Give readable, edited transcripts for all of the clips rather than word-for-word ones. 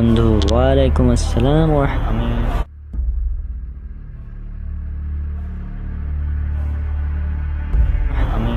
বন্ধু ওয়ালাইকুম আসসালাম আমি আমি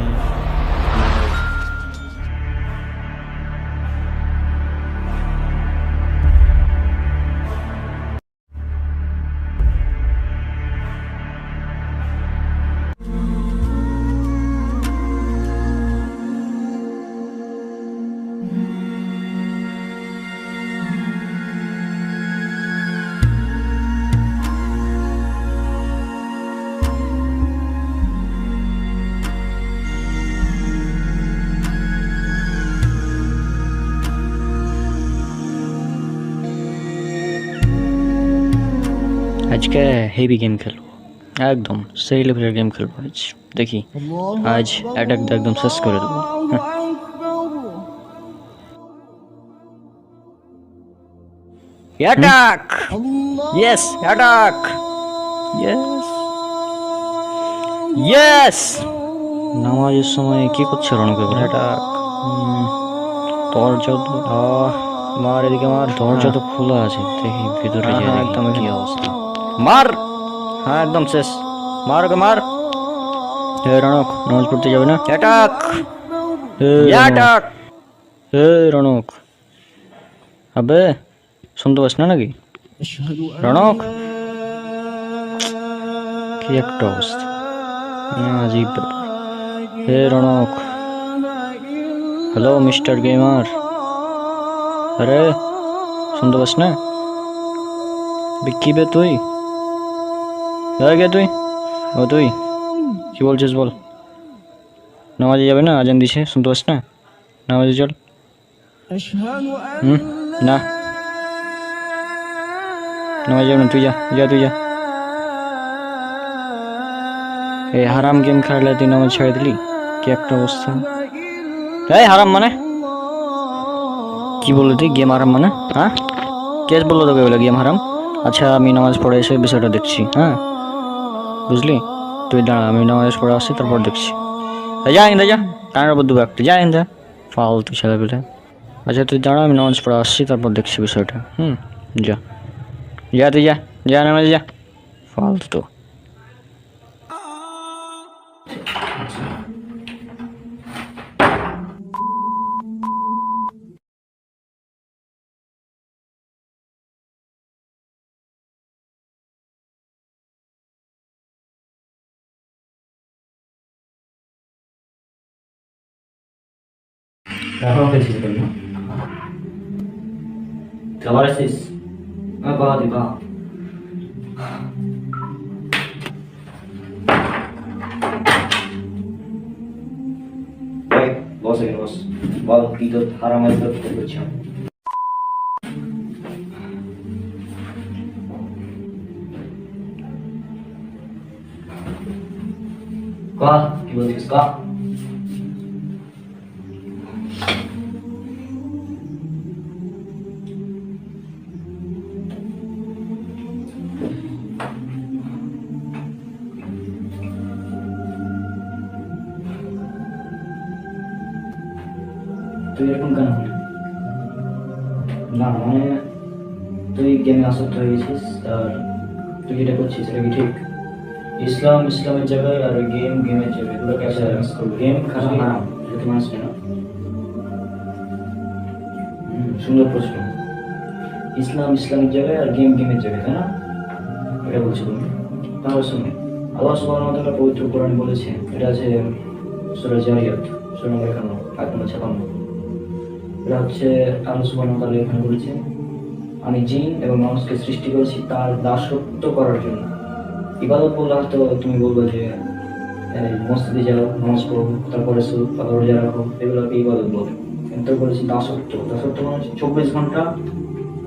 আজকে হেভি গেম খেলবো, একদম সেই লেভেলের গেম খেলবো। আজ দেখি, আজ অ্যাটাক একদম শেষ করে দেবো। Attack, yes attack, yes yes. নামাজের সময় কি করছে রণকে? অ্যাটাক, দরজা মার, এদিকে মার। দরজা তো খোলা আছে, দেখি ভিতরে যাই একদম কি অবস্থা। মার, হ্যাঁ একদম শেষ। মার ওকে মার। হে রণক, নামাজ পড়তে যাবে না? Attack, attack. হে রণক, আবে শুনতে পাস না নাকি? রণক, কি একটা অবস্থা, আজীব ব্যাপার। হে রণক, হ্যালো মিস্টার গেমার, আরে শুনতে পাস না? কি বে তুই? গে তুই, ও তুই কি বলছিস বল? নামাজে যাবে না? আজান দিছে, শুনতে পাস না? নামাজে চল। না, নামাজে যাবে না, তুই যা যা তুই যা। এই হারাম গেম খেলালে তুই নামাজ ছেড়ে দিলি, কি একটা অবস্থা। এই হারাম মানে কি বললি তুই? গেম হারাম মানে? হ্যাঁ, কে বললো তোকে বলে গেম হারাম? আচ্ছা আমি নামাজ পড়ে এসে বিষয়টা দেখছি, হ্যাঁ বুঝলি? তুই দাঁড়া, আমি নামাজ পড়ে আসছি, তারপর দেখছি। যা ইন্দা যা, টানার বদ্ধ একটা যা ইন্দা, ফালতু ছেলে পেলে। আচ্ছা তুই দাঁড়া, আমি নামাজ পড়ে আসছি, তারপর দেখছি বিষয়টা। যা যা তুই যা, যা নামাজ যা, ফালতু। এখনো খেলছিস কেন? আবার আসছিস? বাহ দি বাহ। বস এখানে বস, বল কি তোর হারামাই তোর করছি আমি। কহ কি বলছিস কহ। তুই এরকম কেন হলি? না মানে তুই গেমে আসক্ত হয়ে গেছিস, আর তুই যেটা করছিস এটা কি ঠিক? ইসলামের জায়গায় আর গেমের জায়গায় এগুলো ক্যাসে মিস করবো? গেম খারাপ হারাম, এটা তো মানুষ না। সুন্দর প্রশ্ন। ইসলামের জায়গায় আর গেমের জায়গায়, তাই না? এটা বলছো তুমি? তাহলে শুনো, আল্লাহ সুবহানাহু ওয়া তাআলা পবিত্র কোরআনে বলেছেন, এটা আছে সূরা জারিয়াত সূরা নম্বর 51 আয়াত নম্বর 56। এটা হচ্ছে আল্লাহ সুবহানাহু ওয়া তাআলা এখানে বলেছেন, আমি জিন এবং মানুষকে সৃষ্টি করেছি তার দাসত্ব করার জন্য। ইবাদত বললে হয়তো তুমি বলবো যে মসজিদে যাও, নামাজ পড়ো, তারপরে রোজা রাখো, এগুলোকে ইবাদত বলে। কিন্তু বলেছি দাসত্ব মানে হচ্ছে 24 ঘন্টা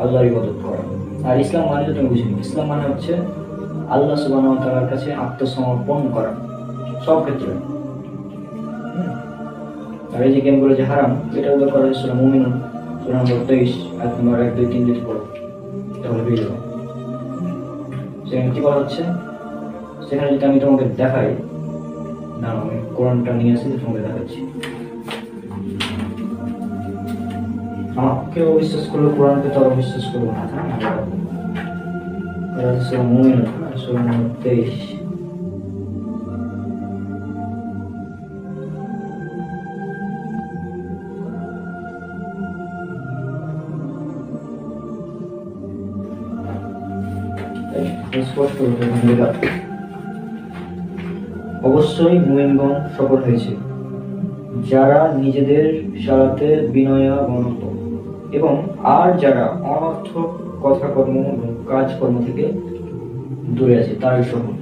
আল্লাহর ইবাদত করা। আর ইসলাম মানে তো তুমি বুঝিনি, ইসলাম মানে হচ্ছে আল্লাহ সুবহানাহু ওয়া তাআলার কাছে আত্মসমর্পণ করা সব ক্ষেত্রে। আর এই যে গেমগুলো যে হারাম, এটা উল্লেখ করা হয়েছিল সূরা মুমিনুন সূরা নম্বর 23 আয়াত নম্বর 1, 2, 3 যদি পড়ো তাহলে পেয়ে যাবো। সেখানে কি বলা হচ্ছে, সেখানে যদি আমি তোমাকে দেখাই, না আমি কোরআনটা নিয়ে আসি, তোমাকে দেখাচ্ছি। আমাকে অবিশ্বাস করলে কোরআনকে তো অবিশ্বাস করবো না, তাই না? এরা হচ্ছে মুমিন না, সূরা নম্বর 23। স্পষ্ট লেখা, অবশ্যই মুমিনগণ সফল হয়েছে যারা নিজেদের সালাতে বিনয়াবনত এবং আর যারা অনর্থক কথাকর্ম এবং কাজকর্ম থেকে দূরে আছে তারাই সফল।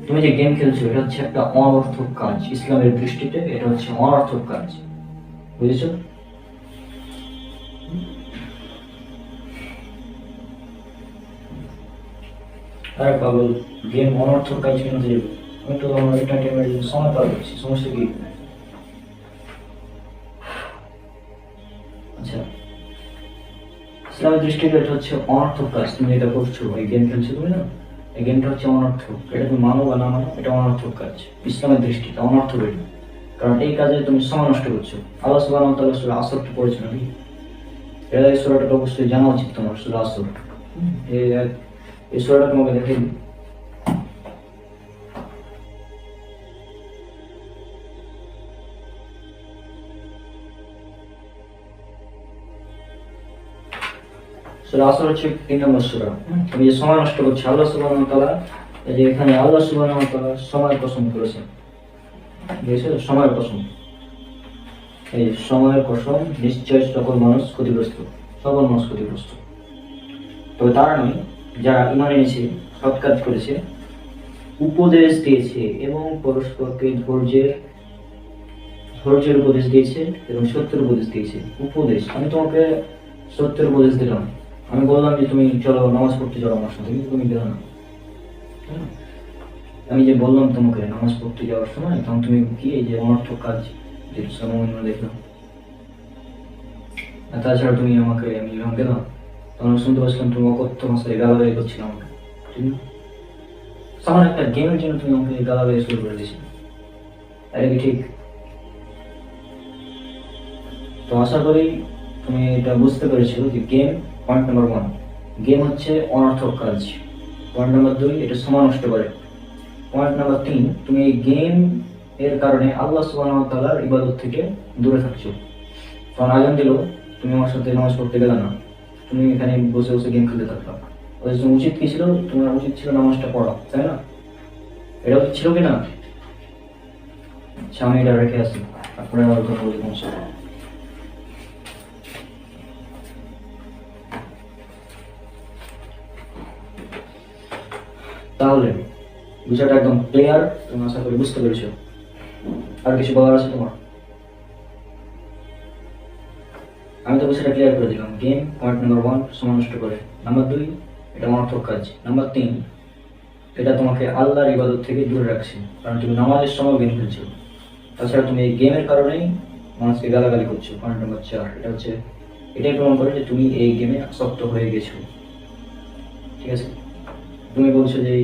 তুমি যে গেম খেলছো এটা হচ্ছে একটা অনর্থক কাজ, ইসলামের দৃষ্টিতে এটা হচ্ছে অনর্থক কাজ, বুঝেছো? আরে পাগল, গেম অনর্থক কাজ কেন দেবে? আমি তো আমার এন্টারটেনমেন্টের জন্য সময় পার করছি, সমস্যা কি? আচ্ছা, ইসলামের দৃষ্টিতে এটা হচ্ছে অনর্থক কাজ। তুমি এটা করছো, এই গেম খেলছো তুমি না, এই গেমটা হচ্ছে অনর্থক। এটা তুমি মানো বা না মানো, এটা অনর্থক কাজ ইসলামের দৃষ্টিতে, অনর্থক এটা। কারণ এই কাজে তুমি সময় নষ্ট করছো। আল্লাহ সুবহানাহু ওয়া তাআলা সূরা আসরটা পড়েছো নাকি? এই সূরাটা অবশ্যই জানা উচিত তোমার, সূরা আসর। এই এই সূরাটা তোমাকে দেখে দিই। সূরা আসর হচ্ছে 3 নম্বর সূরা। তুমি যে সময় নষ্ট করছো, আল্লাহ সুবহানাহু ওয়া তাআলা এই যে এখানে আল্লাহ সুবহানাহু ওয়া তাআলা সময় কসম করেছেন, বুঝেছো? সময়ের কসম, এই সময়ের কসম, নিশ্চয় সকল মানুষ ক্ষতিগ্রস্ত, সকল মানুষ ক্ষতিগ্রস্ত। তবে তারা নয় যারা ঈমান এনেছে, সৎ কাজ করেছে, উপদেশ দিয়েছে এবং পরস্পরকে ধৈর্যের উপদেশ দিয়েছে এবং সত্যের উপদেশ দিয়েছে। উপদেশ, আমি তোমাকে সত্যের উপদেশ দিলাম, আমি বললাম যে তুমি চলো নামাজ পড়তে যাও আমার সাথে, কিন্তু তুমি গেলো না। আমি যে বললাম তোমাকে নামাজ পড়তে যাওয়ার সময়, তখন তুমি কি এই যে অনর্থক কাজ যেটা সামনে দেখলাম, আর তাছাড়া তুমি আমাকে, আমি যখন গেলাম তখন শুনতে পাচ্ছিলাম তুমি অকথ্য ভাষায় গালাগালি করছিলাম আমাকে, ঠিক না? সামান্য একটা গেমের জন্য তুমি আমাকে গালাগালি শুরু করে দিয়েছিলে, এটা কি ঠিক? তো আশা করি তুমি এটা বুঝতে পেরেছো যে গেম, পয়েন্ট নাম্বার 1, গেম হচ্ছে অনর্থক কাজ। পয়েন্ট নাম্বার 2, এটা সময় নষ্ট করে। পয়েন্ট নাম্বার 3, তুমি এই গেম এর কারণে আল্লাহ সুবহানাহু ওয়া তাআলার ইবাদত থেকে দূরে থাকছো। কারণ আজান দিল, তুমি আমার সাথে নামাজ পড়তে গেলে না, তুমি এখানে বসে বসে গেম খেলতে থাকলাম। উচিত কি ছিল? তোমার উচিত ছিল নামাজটা পড়া, তাই না? এটা উচিত ছিল কি না? আচ্ছা, আমি এটা রেখে আসি, তারপরে আবার কথা বলি তোমার সাথে। তাহলে বিষয়টা একদম ক্লিয়ার, তুমি আশা করি বুঝতে পেরেছো। আর কিছু বলার আছে তোমার? আমি তো বিষয়টা ক্লিয়ার করে দিলাম। গেম, পয়েন্ট নাম্বার 1, সময় নষ্ট করে। নাম্বার 2, এটা অনর্থক কাজ। নাম্বার 3, এটা তোমাকে আল্লাহর ইবাদত থেকে দূরে রাখছে, কারণ তুমি নামাজের সময় গেম খেলছো। তাছাড়া তুমি এই গেমের কারণেই মানুষকে গালাগালি করছো। পয়েন্ট নাম্বার 4, এটা হচ্ছে, এটাই প্রমাণ করে যে তুমি এই গেমে আসক্ত হয়ে গেছো, ঠিক আছে? তুমি বলছো যে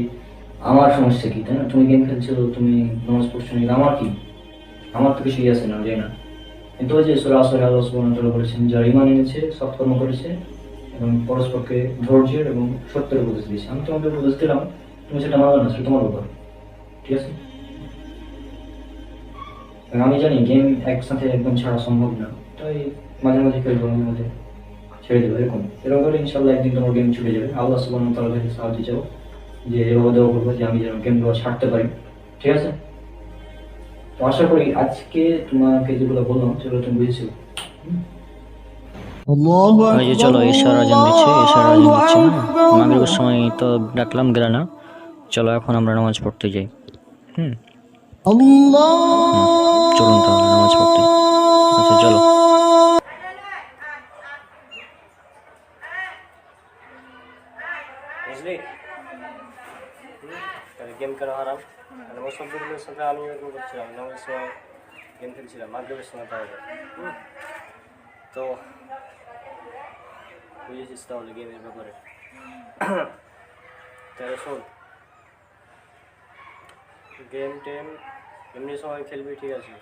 আমার সমস্যা কি, তাই না? তুমি গেম খেলছো, তুমি নামাজ পড়ছো না, আমার কি? আমার তো কিছুই আছে না, যাই না। কিন্তু ওই যে সূরা আসরে আল্লাহ সুবহানাহু ওয়া তাআলা বলেছেন, যারা ঈমান এনেছে, সৎকর্ম করেছে এবং পরস্পরকে ধৈর্যের এবং সত্যের উপদেশ দিয়েছে। আমি তোমাকে উপদেশ দিলাম, তুমি সেটা মানবে না, সেটা তোমার ব্যাপার, ঠিক আছে? কারণ আমি জানি গেম একসাথে একদম ছাড়া সম্ভব না, তাই মাঝে মাঝে খেলবো, মাঝে মাঝে ছেড়ে দেবো, এরকম এরকম করে ইনশাল্লাহ একদিন তোমার গেম ছুটে যাবে। আল্লাহ সুবহানাহু ওয়া তাআলার কাছে সাহায্য চাও যে এভাবে দেওয়া করবো যে আমি যেন গেমগুলো ছাড়তে পারি, ঠিক আছে? তো আশা করি আজকে তোমাকে যেগুলো বললাম সেগুলো তুমি বুঝেছো। ওই যে চলো এশার আজান দিচ্ছে, হ্যাঁ, মাগরিবের সময় তো ডাকলাম, গেলে না। চলো এখন আমরা নামাজ পড়তে যাই। হুম, চলুন তাহলে নামাজ পড়তে। আচ্ছা চলো। বুঝলি গেম কেন হারাম? ও শব্দগুলোর সাথে আমি এরকম করছিলাম, নামাজের সময় গেম খেলছিলাম, মাগরিবের সময় তাহলে। তো বুঝেছিস তাহলে গেমের ব্যাপারে? তাহলে শোন, গেম টেম এমনি সময় খেলবি, ঠিক আছে?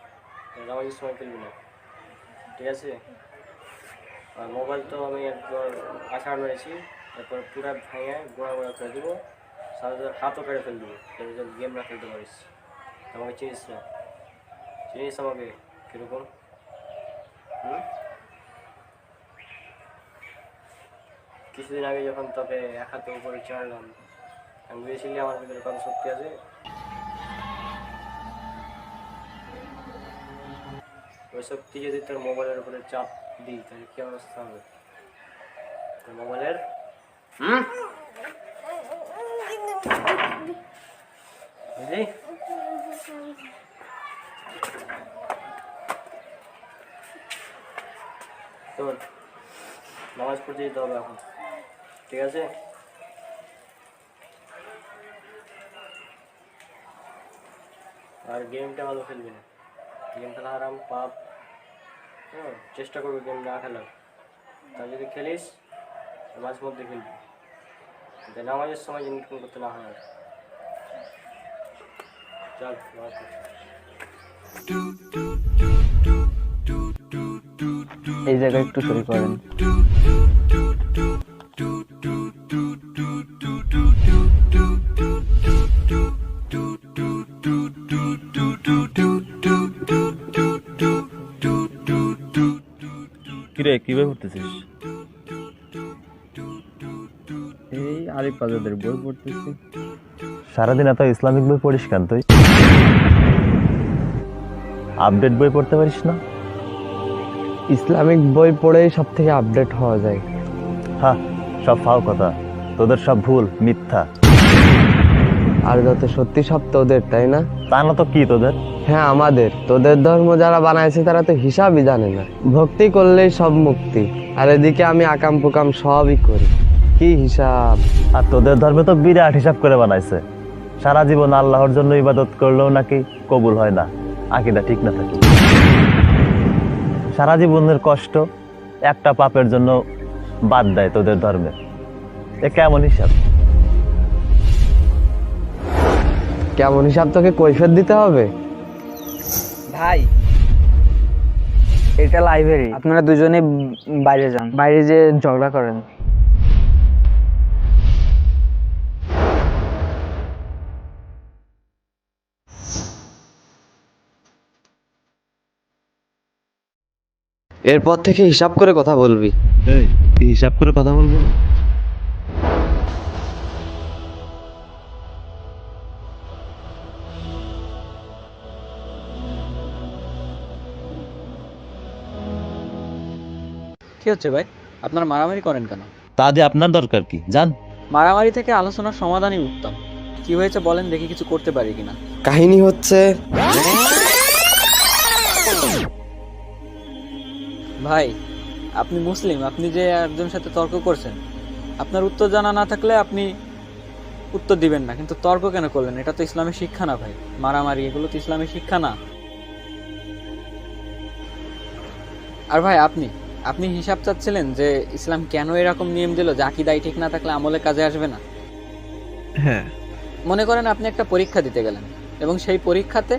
নামাজের সময় খেলবি না, ঠিক আছে? আর মোবাইল তো আমি একবার আছাড় মেরেছি, তারপর পুরো ভেঙে গোড়া গোড়া করে দেবো, সাথে হাতও কেটে ফেল দেবো, যাতে যেন গেম না খেলতে পারিস। আমাকে চিনিস না? চিনিস আমাকে কীরকম? কিছুদিন আগে যখন তোকে এক হাতে উপরে চড়লাম, আমি বুঝেছিলি আমার ভিতরে কত শক্তি আছে। ওই শক্তি যদি তোর মোবাইলের উপরে চাপ দিই তাহলে কি অবস্থা হবে তোর মোবাইলের? বুঝলি? তোর নামাজ পড়তে যেতে হবে এখন, ঠিক আছে? আর গেমটা ভালো খেলবি না, গেম খেলা আরাম পাপ। চেষ্টা করবি গেম না খেলার, তা যদি খেলিস মাঝে মধ্যে খেলবি, নামাজের সময় ইনকাম করতে না হয়। চল নামাজ পড়। এই জায়গায় একটু সই করেন। কিরে কিভাবে পড়তেছিস? এই আরিফ আজাদের বই পড়তেছি। সারাদিন এত ইসলামিক বই পড়িস কেন তুই? আপডেট বই পড়তে পারিস না? ইসলামিক বই পড়েই সব থেকে আপডেট হওয়া যায়। হ্যাঁ, সব ফাও কথা, তোদের সব ভুল মিথ্যা। আর যত সত্যি সব তোদের, তাই না? তা না তো কি তোদের? হ্যাঁ আমাদের। তোদের ধর্ম যারা বানাইছে তারা তো হিসাবই জানে না, ভক্তি করলেই সব মুক্তি, আর এদিকে আমি আকাম পুকাম সবই করি, কি হিসাব। আর তোদের ধর্মে তো বিরাট হিসাব করে বানাইছে, সারা জীবন আল্লাহর জন্য ইবাদত করলেও নাকি কবুল হয় না, আকীদা ঠিক না থাকে। সারা জীবনের কষ্ট একটা পাপের জন্য বাদ দেয় তোদের ধর্মে, এ কেমন হিসাব? কেমন হিসাব তোকে কৈফিয়ত দিতে হবে? ভাই এটা লাইব্রেরি, আপনারা দুজনে বাইরে যান, বাইরে যে ঝগড়া করেন। এরপর থেকে হিসাব করে কথা বলবি। এই হিসাব করে কথা বলবো? কি হচ্ছে ভাই, আপনারা মারামারি করেন কেন? তা দিয়ে আপনার দরকার কি? জান, মারামারি থেকে আলোচনার সমাধানই উত্তম। কি হয়েছে বলেন দেখি, কিছু করতে পারি কিনা। কাহিনী হচ্ছে, ভাই আপনি মুসলিম, আপনি যে একজনের সাথে তর্ক করছেন, আপনার উত্তর জানা না থাকলে আপনি উত্তর দিবেন না, কিন্তু তর্ক কেন করলেন? এটা তো ইসলামের শিক্ষা না ভাই, মারামারি এগুলো তো ইসলামের শিক্ষা না। আর ভাই আপনি আপনি হিসাব চাচ্ছিলেন যে ইসলাম কেন এরকম নিয়ম দিল যে আকীদাই ঠিক না থাকলে আমলে কাজে আসবে না। হ্যাঁ, মনে করেন আপনি একটা পরীক্ষা দিতে গেলেন এবং সেই পরীক্ষাতে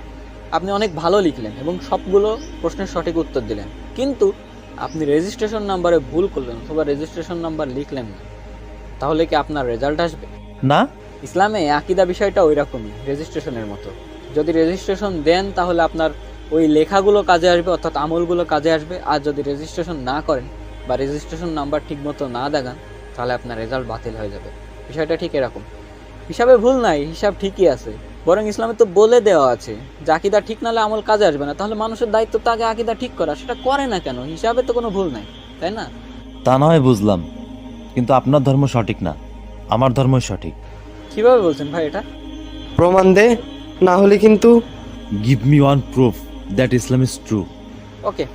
আপনি অনেক ভালো লিখলেন এবং সবগুলো প্রশ্নের সঠিক উত্তর দিলেন, কিন্তু আপনি রেজিস্ট্রেশন নাম্বারে ভুল করলেন অথবা রেজিস্ট্রেশন নাম্বার লিখলেন না, তাহলে কি আপনার রেজাল্ট আসবে? না। ইসলামে আকীদা বিষয়টা ওই রকমই, রেজিস্ট্রেশনের মতো। যদি রেজিস্ট্রেশন দেন তাহলে আপনার ওই লেখাগুলো কাজে আসবে, অর্থাৎ আমলগুলো কাজে আসবে। আর যদি রেজিস্ট্রেশন না করেন বা রেজিস্ট্রেশন নাম্বার ঠিকমতো না দেখান তাহলে আপনার রেজাল্ট বাতিল হয়ে যাবে। বিষয়টা ঠিক এরকম। হিসাবে ভুল নাই, হিসাব ঠিকই আছে, বরং ইসলামে তো বলে দেওয়া আছে যে আকীদা ঠিক নাহলে আমল কাজে আসবে না। তাহলে মানুষের দায়িত্ব তো আগে আকীদা ঠিক করা, সেটা করে না কেন? হিসাবে তো কোনো ভুল নাই, তাই না? তা নয় বুঝলাম, কিন্তু আপনার ধর্ম সঠিক না, আমার ধর্মই সঠিক। কিভাবে বলছেন ভাই এটা? প্রমাণ দে, না হলে কিন্তু। Give me one proof that Islam is true. Okay,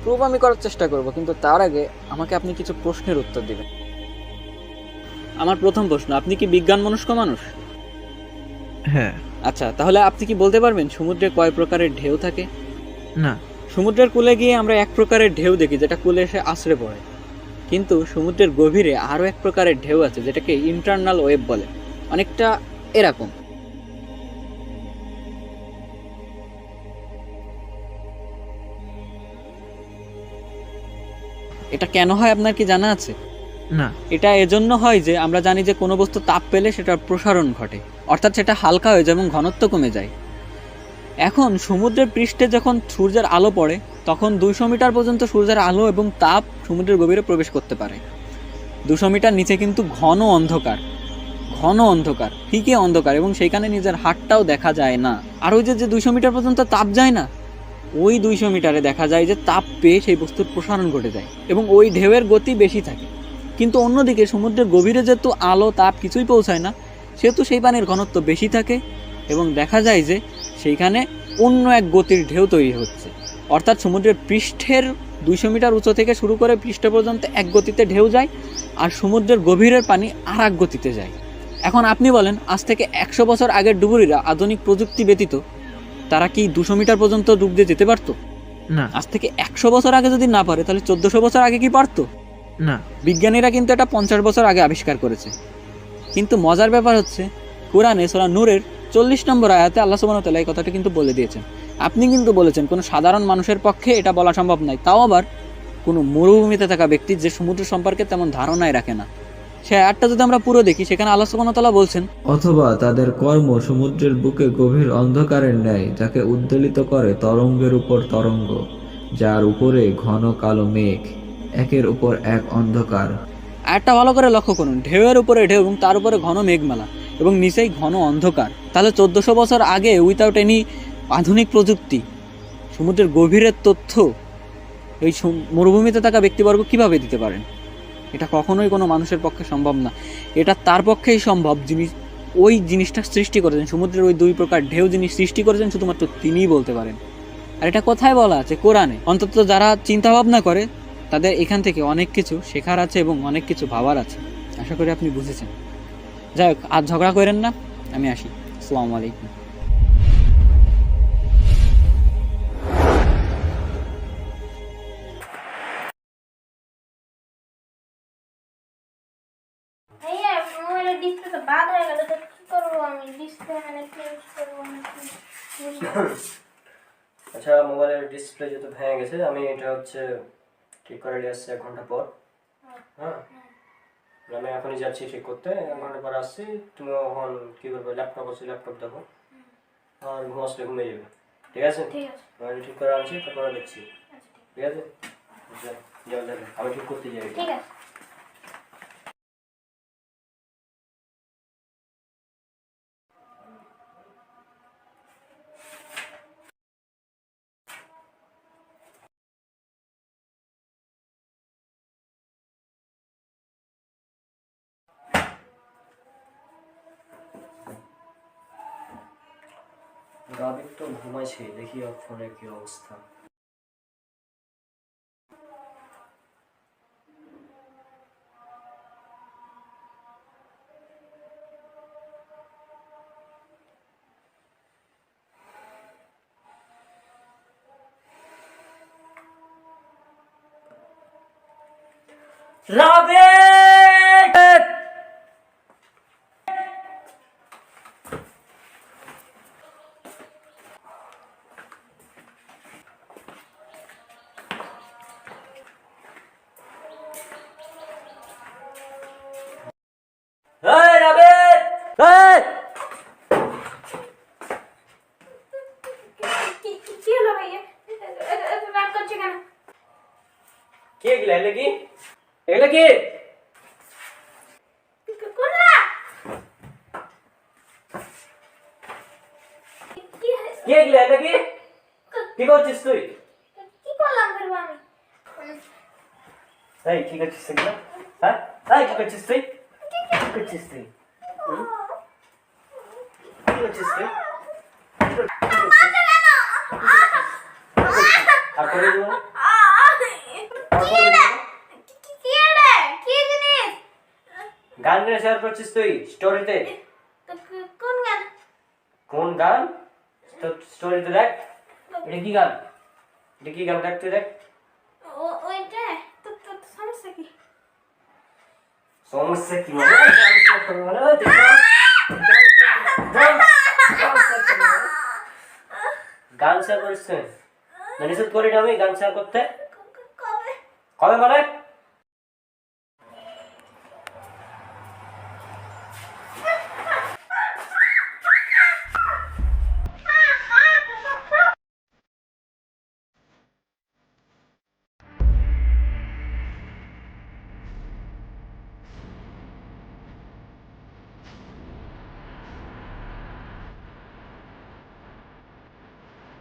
proof আমি করার চেষ্টা করব, কিন্তু তার আগে আমাকে আপনি কিছু প্রশ্নের উত্তর দিবেন। আমার প্রথম প্রশ্ন, আপনি কি বিজ্ঞান মনস্ক মানুষ? হ্যাঁ। আচ্ছা, তাহলে আপনি কি বলতে পারবেন সমুদ্রে কয় প্রকারের ঢেউ থাকে? না। সমুদ্রের কূলে গিয়ে আমরা এক প্রকারের ঢেউ দেখি যেটা কূলে এসে আছড়ে পড়ে, কিন্তু সমুদ্রের গভীরে আরও এক প্রকারের ঢেউ আছে যেটাকে ইন্টারনাল ওয়েভ বলে, অনেকটা এরকম। এটা কেন হয় আপনার কি জানা আছে? না। এটা এজন্য হয় যে আমরা জানি যে কোনো বস্তু তাপ পেলে সেটার প্রসারণ ঘটে, অর্থাৎ সেটা হালকা হয়ে যায় এবং ঘনত্ব কমে যায়। এখন সমুদ্রের পৃষ্ঠে যখন সূর্যের আলো পড়ে তখন 200 মিটার পর্যন্ত সূর্যের আলো এবং তাপ সমুদ্রের গভীরে প্রবেশ করতে পারে। 200 মিটার নিচে কিন্তু ঘন অন্ধকার, ফিকে অন্ধকার, এবং সেইখানে নিজের হাতটাও দেখা যায় না। আর ওই যে 200 মিটার পর্যন্ত তাপ যায় না, ওই 200 মিটারে দেখা যায় যে তাপ পেয়ে সেই বস্তুর প্রসারণ ঘটে যায় এবং ওই ঢেউয়ের গতি বেশি থাকে। কিন্তু অন্যদিকে সমুদ্রের গভীরে যেহেতু আলো তাপ কিছুই পৌঁছায় না, সেহেতু সেই পানির ঘনত্ব বেশি থাকে এবং দেখা যায় যে সেইখানে অন্য এক গতির ঢেউ তৈরি হচ্ছে। অর্থাৎ সমুদ্রের পৃষ্ঠের 200 মিটার উঁচু থেকে শুরু করে পৃষ্ঠ পর্যন্ত এক গতিতে ঢেউ যায়, আর সমুদ্রের গভীরের পানি আর এক গতিতে যায়। এখন আপনি বলেন, আজ থেকে 100 বছর আগের ডুবুরিরা আধুনিক প্রযুক্তি ব্যতীত তারা কি 200 মিটার পর্যন্ত ডুব দিয়ে যেতে পারতো? না। আজ থেকে 100 বছর আগে যদি না পারে, তাহলে 1400 বছর আগে কি পারতো? না। বিজ্ঞানীরা কিন্তু এটা 50 বছর আগে আবিষ্কার করেছে। কিন্তু মজার ব্যাপার হচ্ছে, কোরআনে সূরা নূরের 40 নম্বর আয়াতে আল্লাহ সুবহানাহু ওয়া তাআলা এই কথাটি কিন্তু বলে দিয়েছেন। আপনি কিন্তু বলেছেন কোনো সাধারণ মানুষের পক্ষে এটা বলা সম্ভব নয়, তাও আবার কোনো মরুভূমিতে থাকা ব্যক্তি যে সমুদ্র সম্পর্কে তেমন ধারণাই রাখে না। সে আয়াতটা যদি আমরা পুরো দেখি, সেখানে আল্লাহ সুবহানাহু ওয়া তাআলা বলছেন, অথবা তাদের কর্ম সমুদ্রের বুকে গভীর অন্ধকারের ন্যায়, যাকে উদ্বেলিত করে তরঙ্গের উপর তরঙ্গ, যার উপরে ঘন কালো মেঘ, একের উপর এক অন্ধকার। আয়াতটা ভালো করে লক্ষ্য করুন, ঢেউয়ের উপরে ঢেউ এবং তার উপরে ঘন মেঘমালা এবং নিচেই ঘন অন্ধকার। তাহলে 1400 বছর আগে উইথাউট এনি আধুনিক প্রযুক্তি সমুদ্রের গভীরের তথ্য এই মরুভূমিতে থাকা ব্যক্তিবর্গ কিভাবে দিতে পারেন? এটা কখনোই কোনো মানুষের পক্ষে সম্ভব না। এটা তার পক্ষেই সম্ভব যিনি ওই জিনিসটা সৃষ্টি করেছেন। সমুদ্রের ওই 2 প্রকার ঢেউ যিনি সৃষ্টি করেছেন, শুধুমাত্র তিনিই বলতে পারেন। আর এটা কোথায় বলা আছে? কোরআনে। অন্তত যারা চিন্তা ভাবনা করে তাদের এখান থেকে অনেক কিছু শেখার আছে এবং অনেক কিছু ভাবার আছে। আশা করি আপনি বুঝেছেন। যাই হোক, আর ঝগড়া করেন না, আমি আসি। আসসালামু আলাইকুম। ভাইয়া মোবাইলের ডিসপ্লে তো বাদ হয়ে গেল, তো কি করবো আমি? ডিসপ্লে মানে চেঞ্জ করবো নাকি? আচ্ছা, মোবাইলের ডিসপ্লে যেহেতু ভেঙে গেছে, আমি এটা হচ্ছে ঠিক করে নিয়ে আসছি 1 ঘন্টা পর। হ্যাঁ, আমি এখনই যাচ্ছি ঠিক করতে, 1 ঘন্টা পর আসছি। তুমি এখন কী করবে? ল্যাপটপ আছে, ল্যাপটপ দেখো, আর ঘুম আসলে ঘুমিয়ে যাবে। ঠিক আছে? ঠিক আছে। আমি ঠিক করে আনছি, তারপরে দেখছি। আচ্ছা, ঠিক আছে? যাও যাও, আমি ঠিক করতে যাই। ঠিক আছে। রাবিক তো ঘুমাইছে, দেখি ওর ফোনের কি অবস্থা। রাবিক! এই রাবিক! এই! কি হলো ভাইয়া? এত রাগ করছে কেন? কে এগুলা? এগুলা কি? এগুলা কি? কোনটা? কি হয়েছে? কে এগুলা? এগুলা কি? কি করছিস তুই? কি করলাম ফেরবো আমি? এই কি করছিস এগুলা? হ্যাঁ, এই কি করছিস তুই? কি করছিস তুই? কি করছিস তুই? আর করে দিবো না? গান নিয়ে শেয়ার করছিস তুই স্টোরিতে? কোন গান? কোন গান? তো স্টোরিতে দেখ। এটা কি গান? এটা কি গান? দেখ তুই, দেখ। ওইটা তো সমস্যা কি? সমস্যা কি মানে? গান শেয়ার করিস না? নিষেধ করি না আমি গান শেয়ার করতে? কবে? কবে মানে?